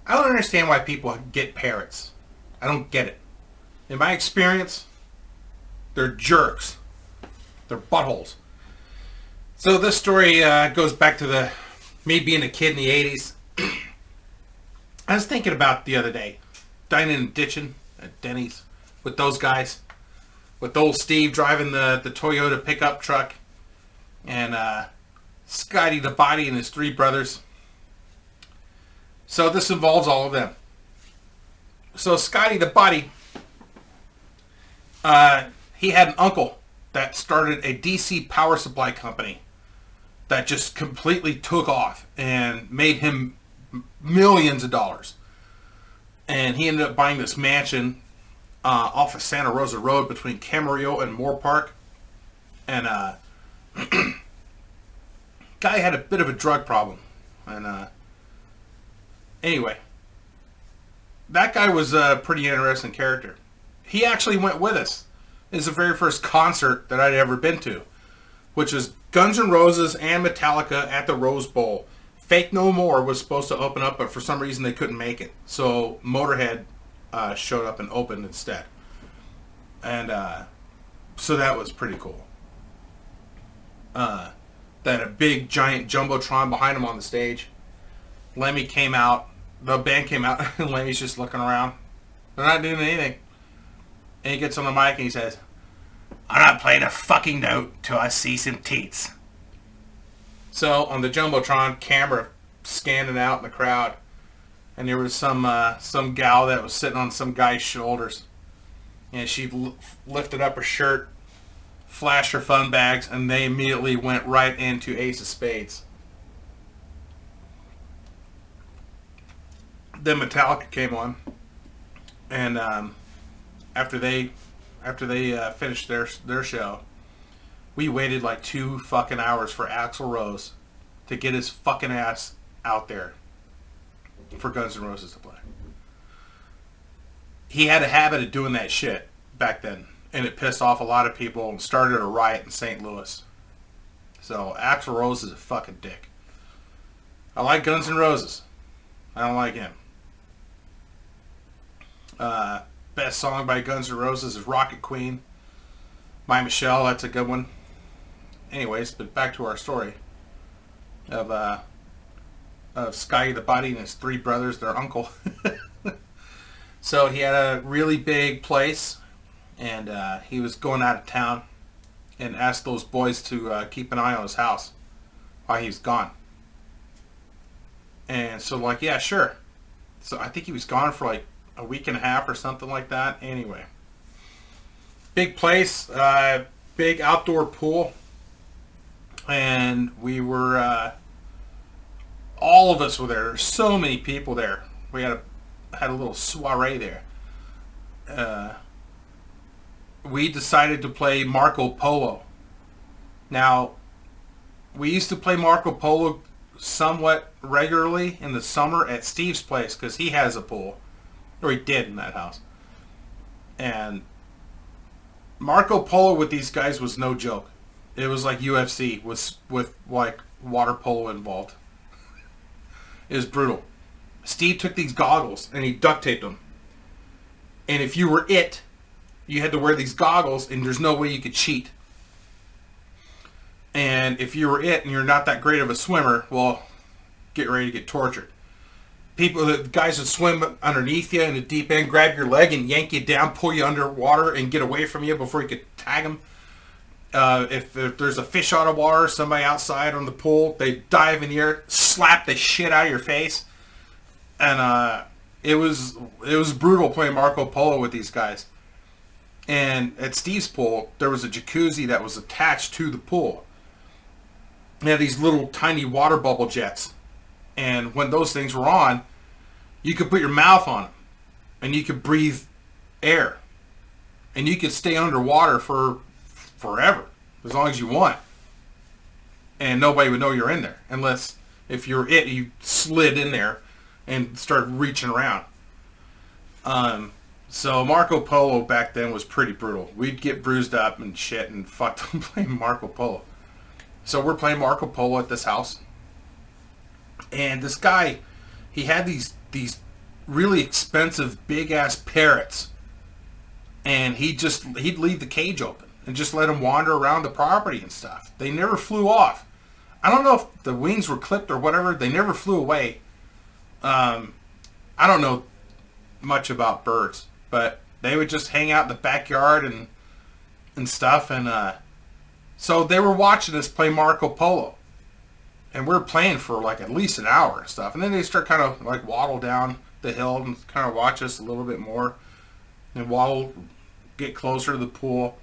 I don't understand why people get parrots. I don't get it. In my experience, they're jerks. They're buttholes. So this story goes back to me being a kid in the 80s. I was thinking about the other day, dining and ditching at Denny's with those guys. With old Steve driving the Toyota pickup truck. And Scotty the Body and his three brothers. So this involves all of them. So Scotty the Body, he had an uncle that started a DC power supply company that just completely took off and made him millions of dollars. And he ended up buying this mansion off of Santa Rosa Road between Camarillo and Moore Park. And guy had a bit of a drug problem. And anyway, that guy was a pretty interesting character. He actually went with us. It was the very first concert that I'd ever been to, which was Guns N' Roses and Metallica at the Rose Bowl. Fake No More was supposed to open up, but for some reason they couldn't make it. So Motorhead showed up and opened instead. And so that was pretty cool. They had a big giant Jumbotron behind him on the stage. Lemmy came out. The band came out and Lemmy's just looking around. They're not doing anything. And he gets on the mic and he says, "I'm not playing a fucking note till I see some teats." So on the Jumbotron, camera scanning out in the crowd, and there was some gal that was sitting on some guy's shoulders, and she lifted up her shirt, flashed her fun bags, and they immediately went right into Ace of Spades. Then Metallica came on, and after they finished their show, we waited like 2 fucking hours for Axl Rose to get his fucking ass out there for Guns N' Roses to play. He had a habit of doing that shit back then, and it pissed off a lot of people and started a riot in St. Louis. So Axl Rose is a fucking dick. I like Guns N' Roses. I don't like him. Best song by Guns N' Roses is Rocket Queen. My Michelle, that's a good one. Anyways, but back to our story of Scotty the Body and his three brothers, their uncle. So he had a really big place, and he was going out of town, and asked those boys to keep an eye on his house while he was gone. And so, like, yeah, sure. So I think he was gone for like a week and a half or something like that. Anyway, big place, big outdoor pool, and we were all of us were there. There's so many people there. We had a little soiree there. We decided to play Marco Polo. Now, we used to play Marco Polo somewhat regularly in the summer at Steve's place because he has a pool, or he did in that house. And Marco Polo with these guys was no joke. It was like UFC with like water polo involved. It was brutal. Steve took these goggles and he duct taped them. And if you were it, you had to wear these goggles and there's no way you could cheat. And if you were it and you're not that great of a swimmer, well, get ready to get tortured. The guys would swim underneath you in the deep end, grab your leg and yank you down, pull you underwater and get away from you before you could tag them. If there's a fish out of water, somebody outside on the pool, they dive in the air, slap the shit out of your face. And it was brutal playing Marco Polo with these guys. And at Steve's pool, there was a jacuzzi that was attached to the pool. They had these little tiny water bubble jets. And when those things were on, you could put your mouth on them. And you could breathe air. And you could stay underwater for forever, as long as you want. And nobody would know you're in there. Unless, if you're it, you slid in there and started reaching around. So Marco Polo back then was pretty brutal. We'd get bruised up and shit and fucked up playing Marco Polo. So we're playing Marco Polo at this house. And this guy, he had these really expensive big ass parrots, and he'd leave the cage open and just let them wander around the property and stuff. They never flew off. I don't know if the wings were clipped or whatever. They never flew away. I don't know much about birds, but they would just hang out in the backyard and stuff. And so they were watching us play Marco Polo. And we were playing for like at least an hour and stuff. And then they start kind of like waddle down the hill and kind of watch us a little bit more. And waddle, get closer to the pool.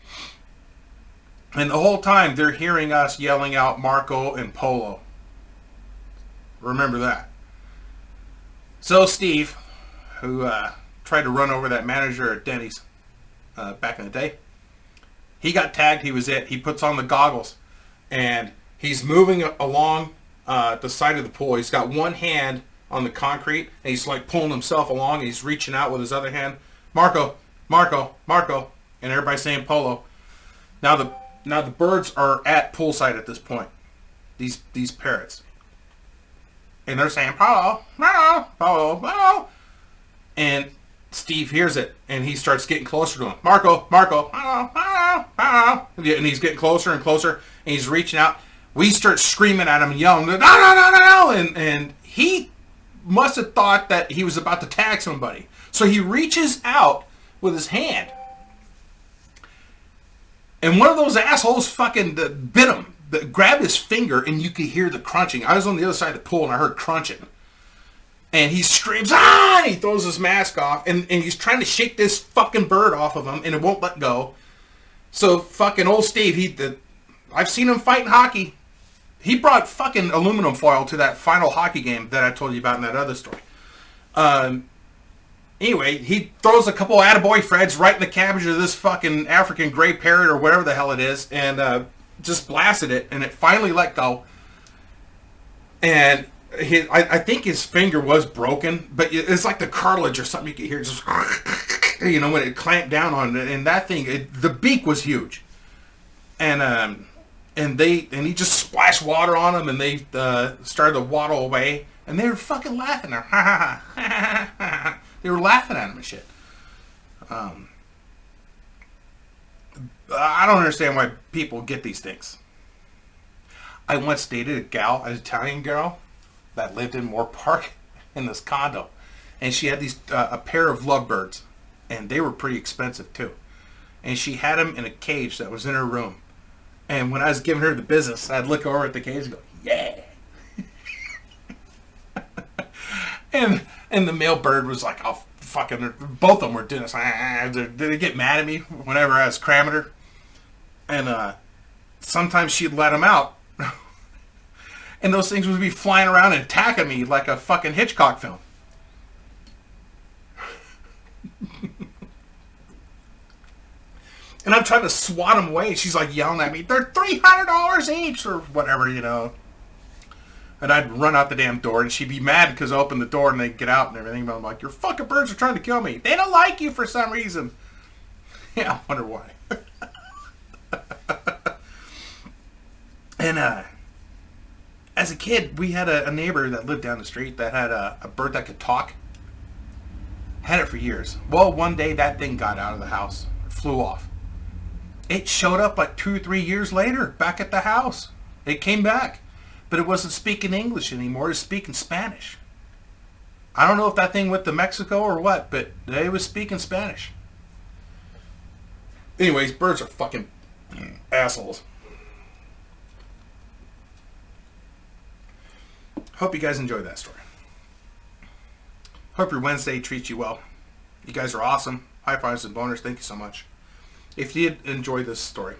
And the whole time they're hearing us yelling out Marco and Polo. Remember that. So Steve, who tried to run over that manager at Denny's back in the day, he got tagged. He was it. He puts on the goggles and he's moving along the side of the pool. He's got one hand on the concrete and he's like pulling himself along. And he's reaching out with his other hand. Marco, Marco, Marco, and everybody's saying Polo. Now the birds are at poolside at this point. These parrots. And they're saying Polo, Polo, Polo, Polo. And Steve hears it and he starts getting closer to him. Marco, Marco, Polo, Polo, Polo. And he's getting closer and closer and he's reaching out. We start screaming at him and yelling, no, no, no, no, no. And he must have thought that he was about to tag somebody. So he reaches out with his hand. And one of those assholes fucking bit him, grabbed his finger, and you could hear the crunching. I was on the other side of the pool, and I heard crunching. And he screams, ah! And he throws his mask off, and he's trying to shake this fucking bird off of him, and it won't let go. So fucking old Steve, I've seen him fight in hockey. He brought fucking aluminum foil to that final hockey game that I told you about in that other story. Anyway, he throws a couple attaboy Freds right in the cabbage of this fucking African gray parrot or whatever the hell it is, and just blasted it, and it finally let go. And I think his finger was broken, but it's like the cartilage or something you could hear just, you know, when it clamped down on it. And that thing, the beak was huge. And he just splashed water on him, and they started to waddle away, and they were fucking laughing there. They were laughing at him and shit. I don't understand why people get these things. I once dated a gal, an Italian girl, that lived in Moore Park in this condo. And she had these a pair of lovebirds. And they were pretty expensive too. And she had them in a cage that was in her room. And when I was giving her the business, I'd look over at the cage and go, yeah. And the male bird was like, oh, fucking, both of them were doing this. Did they get mad at me whenever I was cramming her? And sometimes she'd let them out. And those things would be flying around and attacking me like a fucking Hitchcock film. And I'm trying to swat them away. She's like yelling at me, they're $300 each or whatever, you know. And I'd run out the damn door, and she'd be mad because I opened the door and they'd get out and everything. But I'm like, your fucking birds are trying to kill me. They don't like you for some reason. Yeah, I wonder why. And as a kid, we had a neighbor that lived down the street that had a bird that could talk. Had it for years. Well, one day that thing got out of the house. It flew off. It showed up like 2 or 3 years later back at the house. It came back. But it wasn't speaking English anymore. It was speaking Spanish. I don't know if that thing went to Mexico or what, but it was speaking Spanish. Anyways, birds are fucking assholes. Hope you guys enjoyed that story. Hope your Wednesday treats you well. You guys are awesome. High fives and boners. Thank you so much. If you did enjoy this story,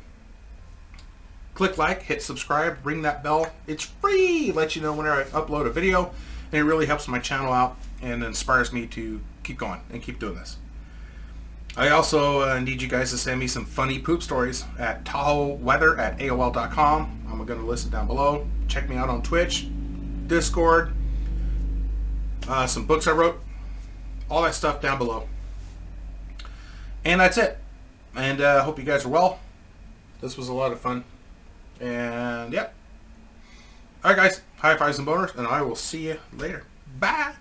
click like, hit subscribe, ring that bell. It's free. Let you know whenever I upload a video. And it really helps my channel out and inspires me to keep going and keep doing this. I also need you guys to send me some funny poop stories at tahoeweather@aol.com. I'm going to list it down below. Check me out on Twitch, Discord, some books I wrote, all that stuff down below. And that's it. And I hope you guys are well. This was a lot of fun. And, yep. Alright guys, high fives and boners, and I will see you later. Bye!